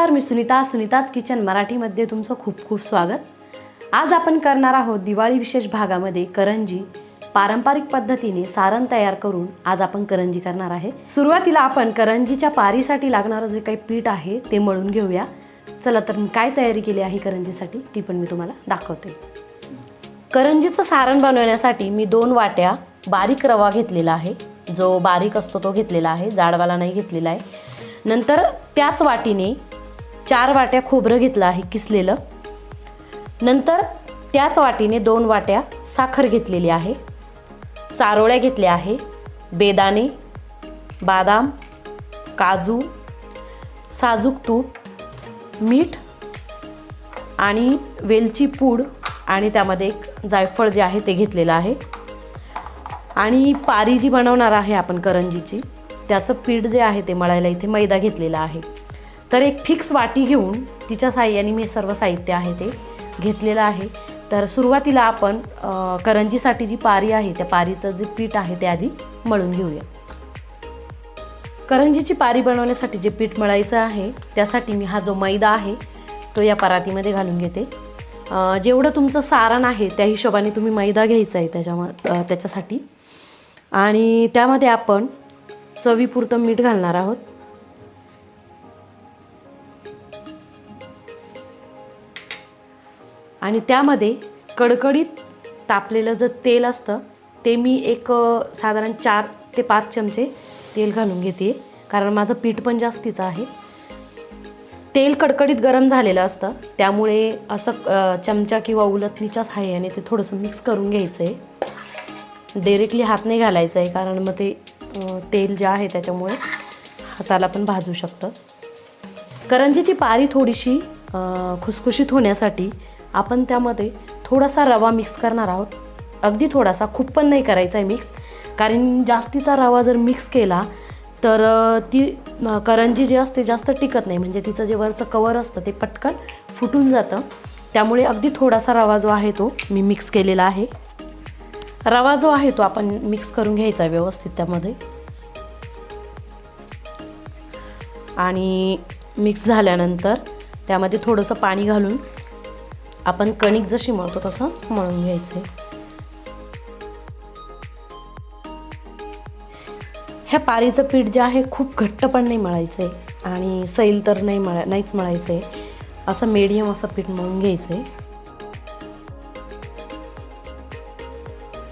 नमस्कार, मी सुनीता, सुनीताज किचन मराठीमध्ये तुमचं खूप खूप स्वागत। आज आपण करणार आहोत दिवाळी विशेष भागामध्ये करंजी। पारंपरिक पद्धतीने सारण तयार करून आज आपण करंजी करणार आहे। सुरुवातीला आपण करंजीच्या पारीसाठी लागणारे जे काही पीठ आहे ते मळून घेऊया। चला तर मी काय तयारी केली आहे करंजीसाठी ती पण मी तुम्हाला दाखवते। करंजीचं सारण बनवण्यासाठी मी 2 वाट्या बारीक रवा घेतलेला आहे, जो बारीक असतो तो घेतलेला आहे, जाडवाला नाही घेतलेला आहे। नंतर त्याच वाटीने 4 वाट्या खोबरं घेतलं आहे किसलेलं। नंतर त्याच वाटीने 2 वाट्या साखर घेतलेली आहे, चारोळ्या घेतल्या आहे, बेदाणे, बदाम, काजू, साजूक तूप, मीठ आणि वेलची पूड आणि त्यामध्ये एक जायफळ जे आहे ते घेतलेलं आहे। आणि पारी जी बनवणार आहे आपण करंजीची त्याचं पीठ जे आहे ते मळायला इथे मैदा घेतलेला आहे। तर एक फिक्स वाटी घेऊन तिच्या साहाय्याने मी सर्व साहित्य आहे ते घेतलेलं आहे। तर सुरुवातीला आपण करंजीसाठी जी पारी आहे त्या पारीचं जे पीठ आहे ते आधी मळून घेऊया। करंजीची पारी बनवण्यासाठी जे पीठ मळायचं आहे त्यासाठी मी हा जो मैदा आहे तो या परातीमध्ये घालून घेते। जेवढं तुमचं सारण आहे त्या हिशोबाने तुम्ही मैदा घ्यायचा आहे त्याच्यासाठी। आणि त्यामध्ये आपण चवीपुरतं मीठ घालणार आहोत। आणि त्यामध्ये कडकडीत तापलेलं जे तेल असतं ते मी एक साधारण 4 ते 5 चमचे तेल घालून घेते, कारण माझं पीठ पण जास्तीचं आहे। तेल कडकडीत गरम झालेलं असतं, त्यामुळे असं चमचा किंवा उलथणीच्या सहाय्याने ते थोडंसं मिक्स करून घ्यायचं आहे। डायरेक्टली हात नाही घालायचं आहे, कारण मग ते तेल जे आहे त्याच्यामुळे हाताला पण भाजू शकतं। करंजीची पारी थोडीशी खुसखुशीत होण्यासाठी आपण त्यामध्ये थोडासा रवा मिक्स करणार आहोत। अगदी थोडासा, खूप पण नाही करायचा आहे मिक्स, कारण जास्तीचा रवा जर मिक्स केला तर ती करंजी जी असते जास्त टिकत नाही, म्हणजे तिचं जे वरचं कवर असतं ते पटकन फुटून जातं। त्यामुळे अगदी थोडासा रवा जो आहे तो मी मिक्स केलेला आहे। रवा जो आहे तो आपण मिक्स करून घ्यायचा व्यवस्थित त्यामध्ये। आणि मिक्स झाल्यानंतर त्यामध्ये थोडंसं पाणी घालून आपण कणिक जशी मळतो तसं मळून घ्यायचं आहे। ह्या पारीचं पीठ जे आहे खूप घट्ट पण नाही मळायचं आहे आणि सैल तर नाहीच मळायचं आहे, असं मीडियम असं पीठ मळून घ्यायचं आहे।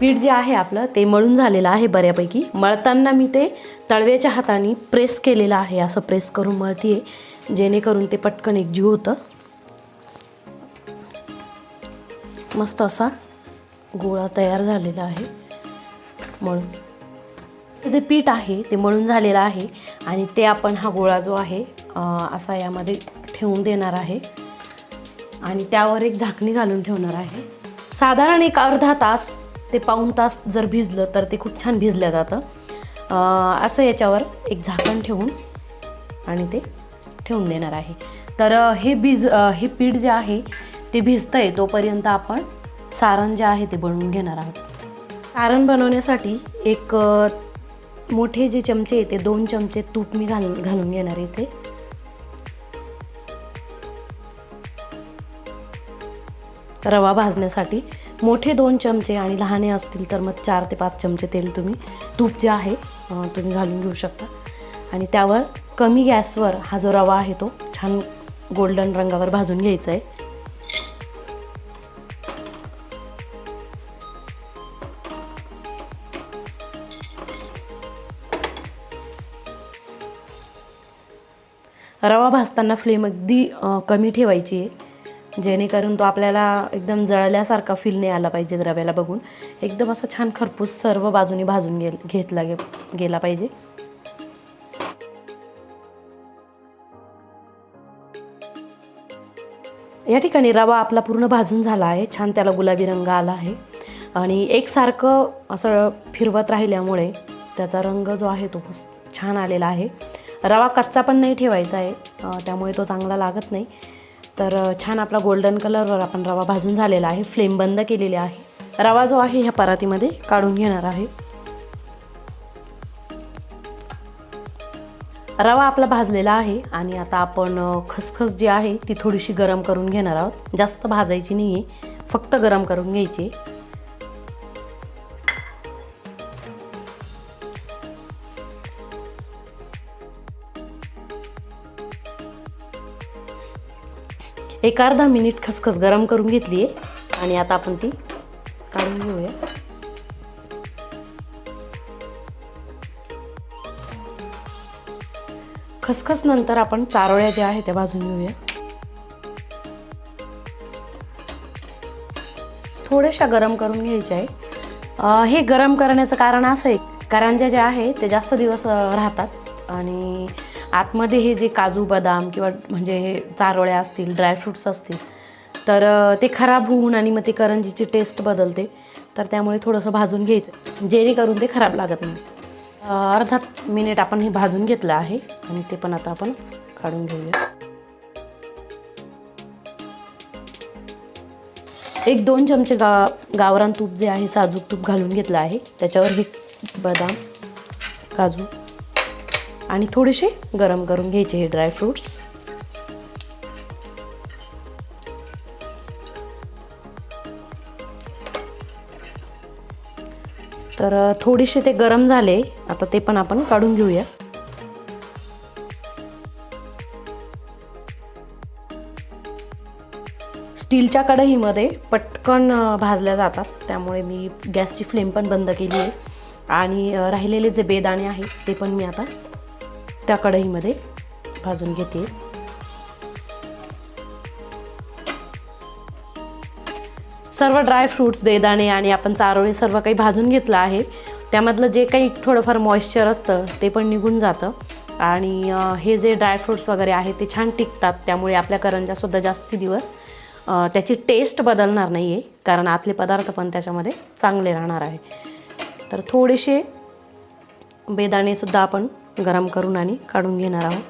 पीठ जे आहे आपलं ते मळून झालेलं आहे बऱ्यापैकी। मळताना मी ते तळव्याच्या हाताने प्रेस केलेलं आहे, असं प्रेस करून मळतीये जेणेकरून ते पटकन एकजीव होतं। मस्त असा गोळा तयार झालेला आहे मळून। जे पीठ आहे ते मळून झालेलं आहे आणि ते आपण हा गोळा जो आहे असा यामध्ये ठेवून देणार आहे आणि त्यावर एक झाकणी घालून ठेवणार आहे। साधारण एक अर्धा तास ते पाऊण तास जर भिजलं तर ते खूप छान भिजलं जातं। असं याच्यावर एक झाकण ठेवून आणि ते ठेवून देणार आहे। तर हे पीठ जे आहे ते भिजतंय तोपर्यंत आपण सारण जे आहे ते बनवून घेणार आहोत। सारण बनवण्यासाठी एक मोठे जे चमचे ते 2 चमचे तूप मी घालून घेणार इथे। रवा भाजण्यासाठी मोठे 2 चमचे आणि लहाने असतील तर मग 4 ते 5 चमचे तूप जे आहे तुम्ही घालून घेऊ शकता। आणि त्यावर कमी गॅसवर हा जो रवा आहे तो छान गोल्डन रंगावर भाजून घ्यायचा आहे। रवा भाजताना फ्लेम अगदी कमी ठेवायची आहे, जेणेकरून तो आपल्याला एकदम जळल्यासारखा फील नाही आला पाहिजे। रव्याला बघून एकदम असं छान खरपूस सर्व बाजूनी भाजून घेतला गेला पाहिजे। या ठिकाणी रवा आपला पूर्ण भाजून झाला आहे, छान त्याला गुलाबी रंग आला आहे आणि एकसारखं असं फिरवत राहिल्यामुळे त्याचा रंग जो आहे तो छान आलेला आहे। रवा कच्चा पण नाही ठेवायचा आहे, त्यामुळे तो चांगला लागत नाही। तर छान आपला गोल्डन कलरवर आपण रवा भाजून झालेला आहे। फ्लेम बंद केलेली आहे। रवा जो आहे ह्या परातीमध्ये काढून घेणार आहे। रवा आपला भाजलेला आहे आणि आता आपण खसखस जी आहे ती थोडीशी गरम करून घेणार आहोत. जास्त भाजायची नाही आहे, फक्त गरम करून घ्यायची. एक अर्धा मिनिट खसखस गरम करून घेतली आहे आणि आता आपण ती काढून घेऊया. खसखस नंतर आपण चारोळ्या ज्या आहेत त्या भाजून घेऊया. थोड्याशा गरम करून घ्यायच्या आहे. हे गरम करण्याचं कारण असं आहे, करंज्या ज्या आहे ते जास्त दिवस राहतात आणि आतमध्ये हे जे काजू बदाम किंवा म्हणजे हे चारोळ्या असतील, ड्रायफ्रूट्स असतील तर ते खराब होऊन आणि मग ते करंजीची टेस्ट बदलते. तर त्यामुळे थोडंसं भाजून घ्यायचं जेणेकरून ते खराब लागत नाही. अर्धा मिनिट आपण हे भाजून घेतलं आहे आणि ते पण आता आपण काढून घेऊया. 1-2 चमचे गावरान तूप जे आहे, साजूक तूप घालून घेतलं आहे. त्याच्यावर हे बदाम, काजू आणि थोडेसे गरम करून घ्यायचे हे ड्रायफ्रूट्स. तर थोडेसे ते गरम झाले, आता ते पण आपण काढून घेऊया. स्टीलच्या कढईमध्ये पटकन भाजल्या जातात, त्यामुळे मी गॅसची फ्लेम पण बंद केली आहे आणि राहिलेले जे बेदाणे आहेत ते पण मी आता त्या कढईमध्ये भाजून घेते. सर्व ड्रायफ्रूट्स, बेदाणे आणि आपण चारोळे सर्व काही भाजून घेतलं आहे. त्यामधलं जे काही थोडंफार मॉइश्चर असतं ते पण निघून जातं आणि हे जे ड्रायफ्रूट्स वगैरे आहे ते छान टिकतात. त्यामुळे आपल्या करंज्यासुद्धा जास्ती दिवस त्याची टेस्ट बदलणार नाही आहे, कारण आतले पदार्थ पण त्याच्यामध्ये चांगले राहणार आहे. तर थोडेसे बेदाणेसुद्धा आपण गरम करून आणि काढून घेणार आहोत.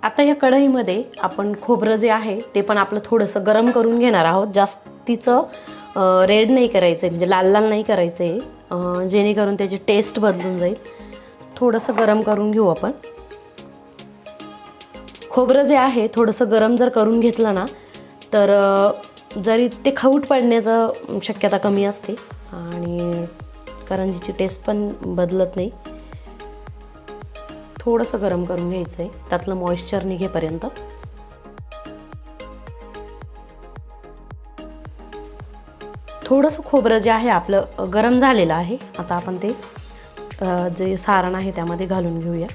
आता या कढईमध्ये आपण खोबरं जे आहे ते पण आपलं थोडंसं गरम करून घेणार आहोत. जास्तीचं रेड नाही करायचं आहे, म्हणजे लाल लाल नाही करायचं आहे, जेणेकरून त्याची टेस्ट बदलून जाईल. थोडंसं गरम करून घेऊ आपण. खोबरं जे आहे थोडंसं गरम जर करून घेतलं ना तर जरी ते खवट पडण्याचं शक्यता कमी असते आणि करंजीची टेस्ट पण बदलत नाही. थोडंसं गरम करून घ्यायचं आहे त्यातलं मॉइश्चर निघेपर्यंत. थोडंसं खोबरं जे आहे आपलं गरम झालेलं आहे. आता आपण ते जे सारण आहे त्यामध्ये घालून घेऊया.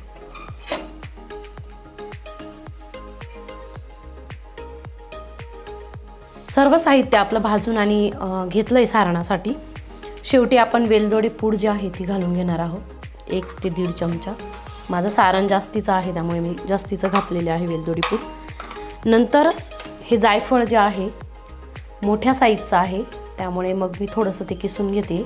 सर्व साहित्य आपलं भाजून आणि घेतलं आहे सारणासाठी. शेवटी आपण वेलदोडी पूड जी आहे ती घालून घेणार आहोत, 1 ते 1.5 चमचा. माझं सारण जास्तीचं आहे त्यामुळे मी जास्तीचं घातलेले आहे वेलदोडी पूड. नंतर हे जायफळ जे आहे मोठ्या साईजचं आहे, त्यामुळे मग मी थोडंसं ते किसून घेते.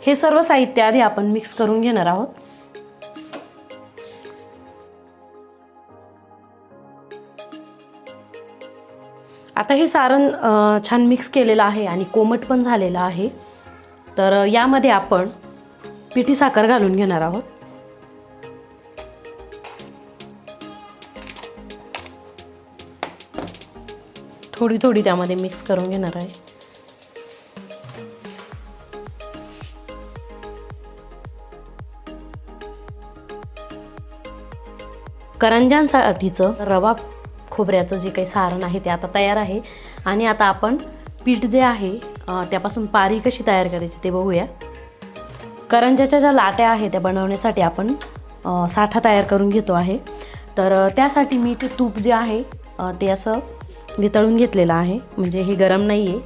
हे सर्व साहित्य आधी आपण मिक्स करून घेणार आहोत. आता हे सारण छान मिक्स केलेलं आहे आणि कोमट पण झालेलं आहे. तर यामध्ये आपण पिठी साखर घालून घेणार आहोत. थोडी थोडी त्यामध्ये मिक्स करून घेणार आहे. करंज्यांसाठीचं रवा खोबऱ्याचं जे काही सारण आहे ते आता तयार आहे आणि आता आपण पीठ जे आहे त्यापासून पारी कशी तयार करायची ते बघूया. करंज्याच्या ज्या लाट्या आहेत त्या बनवण्यासाठी आपण साठा तयार करून घेतो आहे. तर त्यासाठी मी ते तूप जे आहे ते असं वितळून घेतलेलं आहे. म्हणजे हे गरम नाही आहे,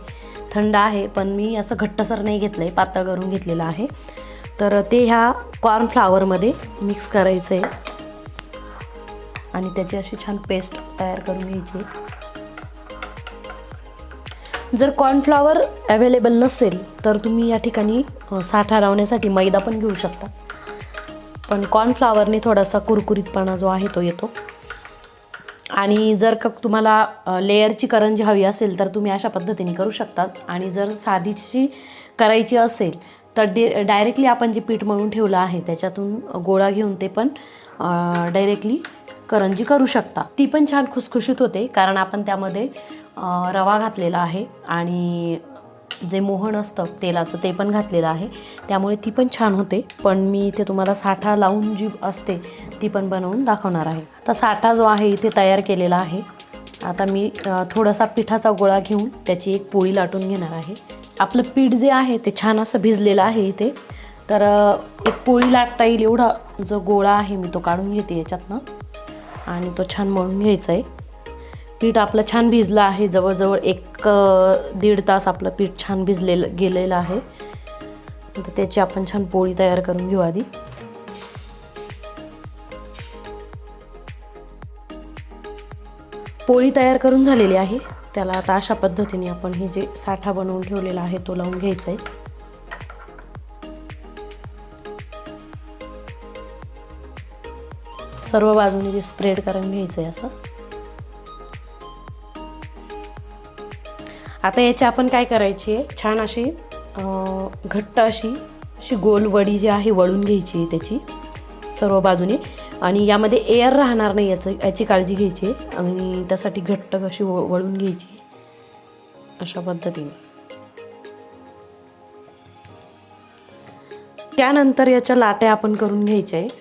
थंड आहे, पण मी असं घट्टसर नाही घेतलं आहे, पातळ करून घेतलेलं आहे. तर ते ह्या कॉर्नफ्लॉवरमध्ये मिक्स करायचं आहे आणि त्याची अशी छान पेस्ट तयार करून घ्यायची. जर कॉर्नफ्लॉवर अवेलेबल नसेल तर तुम्ही या ठिकाणी साठा लावण्यासाठी मैदा पण घेऊ शकता, पण कॉर्नफ्लॉवरने थोडासा कुरकुरीतपणा जो आहे तो येतो. आणि जर का तुम्हाला लेअरची करंजी हवी असेल तर तुम्ही अशा पद्धतीने करू शकतात. आणि जर साधीची करायची असेल तर डायरेक्टली आपण जे पीठ मळून ठेवलं आहे त्याच्यातून गोळा घेऊन ते पण डायरेक्टली करंजी करू शकता. ती पण छान खुसखुशीत होते कारण आपण त्यामध्ये रवा घातलेला आहे आणि जे मोहन असतं तेलाचं ते पण घातलेलं आहे, त्यामुळे ती पण छान होते. पण मी इथे तुम्हाला साठा लावून जी असते ती पण बनवून दाखवणार आहे. आता साठा जो आहे इथे तयार केलेला आहे. आता मी थोडासा पिठाचा गोळा घेऊन त्याची एक पोळी लाटून घेणार आहे. आपलं पीठ जे आहे ते छान असं भिजलेलं आहे इथे, तर एक पोळी लाटता येईल एवढा जो गोळा आहे मी तो काढून घेते याच्यातनं आणि तो छान मळून घ्यायचा आहे. पीठ आपलं छान भिजलं आहे, जवळजवळ 1-1.5 तास आपलं पीठ छान भिजलेलं गेलेलं आहे. तर त्याची आपण छान पोळी तयार करून घेऊ आधी. पोळी तयार करून झालेली आहे. त्याला आता अशा पद्धतीने आपण हे जे साठा बनवून ठेवलेला आहे तो लावून घ्यायचा आहे. सर्व बाजूने ते स्प्रेड करून घ्यायचं आहे असं. आता याची आपण काय करायची आहे, छान अशी घट्ट अशी गोल वडी जी आहे वळून घ्यायची आहे त्याची सर्व बाजूने. आणि यामध्ये एअर राहणार नाही याची काळजी घ्यायची आहे. आणि त्यासाठी घट्ट अशी वळून घ्यायची अशा पद्धतीने. त्यानंतर याच्या लाट्या आपण करून घ्यायच्या आहे.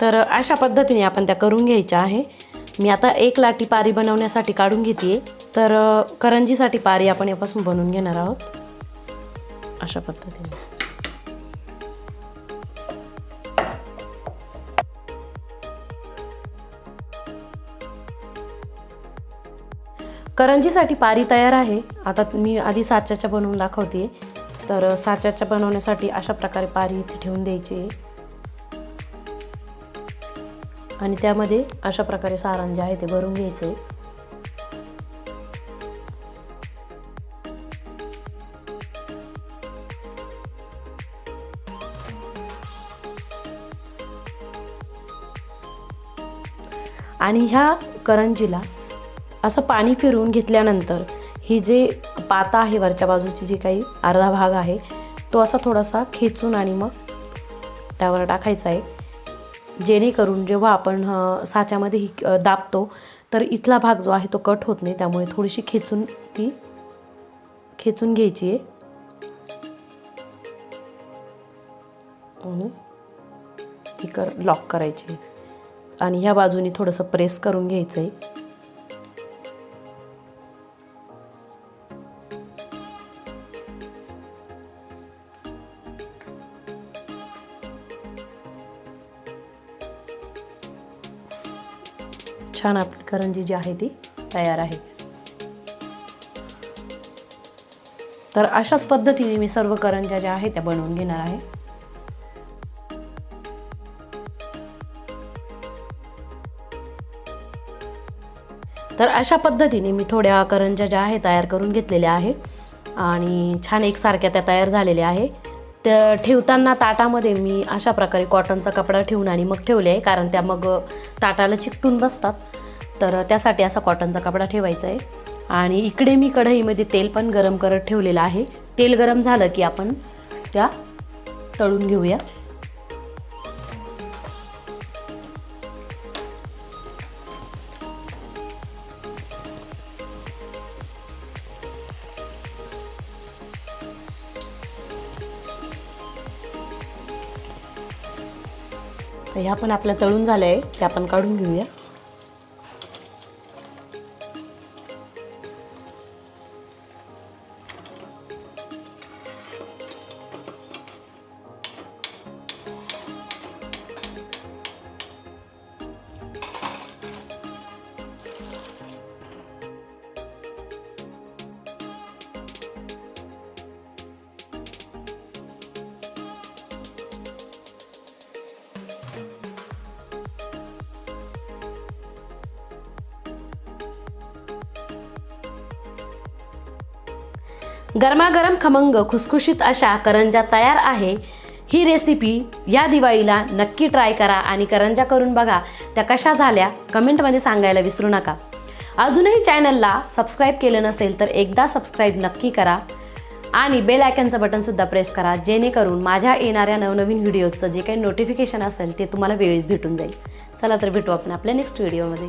तर अशा पद्धतीने आपण त्या करून घ्यायच्या आहे. मी आता एक लाटी पारी बनवण्यासाठी काढून घेते. तर करंजीसाठी पारी आपण यापासून बनवून घेणार आहोत अशा पद्धतीने. करंजीसाठी पारी तयार आहे. आता मी आधी साच्याच्या बनवून दाखवते. तर साच्याच्या बनवण्यासाठी अशा प्रकारे पारी इथे ठेवून द्यायची आहे आणि त्यामध्ये अशा प्रकारे सारण जे आहे ते भरून घ्यायचं आहे. आणि ह्या करंजीला असं पाणी फिरवून घेतल्यानंतर ही जे पाता आहे वरच्या बाजूची जी काही अर्धा भाग आहे तो असा थोडासा खेचून आणि मग त्यावर टाकायचा आहे, जेणेकरून जेव्हा आपण साच्यामध्ये दाबतो तर इथला भाग जो आहे तो कट होत नाही. त्यामुळे थोडीशी खेचून घ्यायची आहे आणि ती लॉक करायची आणि ह्या बाजूने थोडंसं प्रेस करून घ्यायचं आहे. छान आपली करंजी जी आहे ती तयार आहे. तर अशाच पद्धतीने मी सर्व करंज्या ज्या आहेत त्या बनवून घेणार आहे. तर अशा पद्धतीने मी थोड्या करंज्या ज्या आहेत तयार करून घेतलेल्या आहे आणि छान एकसारख्या त्या तयार झालेल्या आहे. तर ठेवताना ताटामध्ये मी अशा प्रकारे कॉटनचा कपडा ठेवून आणि मग ठेवले आहे, कारण त्या मग ताटाला चिकटून बसतात. तर त्यासाठी असा कॉटनचा कपडा ठेवायचा आहे. आणि इकडे मी कढईमध्ये तेल पण गरम करत ठेवलेलं आहे. तेल गरम झालं की आपण त्या तळून घेऊया. तर ह्या पण आपल्या तळून झाल्या आहे, त्या आपण काढून घेऊया. गरमागरम खमंग खुसखुशीत अशा करंज्या तयार आहे। ही रेसिपी या दिवाळीला नक्की ट्राय करा आणि करंज्या करून बघा त्या कशा झाल्या कमेंटमध्ये सांगायला विसरू नका। अजूनही चॅनलला सबस्क्राईब केलं नसेल तर एकदा सबस्क्राईब नक्की करा आणि बेल आयकॉनचं बटनसुद्धा प्रेस करा, जेणेकरून माझ्या येणाऱ्या नवनवीन व्हिडिओचं जे काही नोटिफिकेशन असेल ते तुम्हाला वेळीच भेटून जाईल। चला तर भेटू आपण आपल्या नेक्स्ट व्हिडिओमध्ये।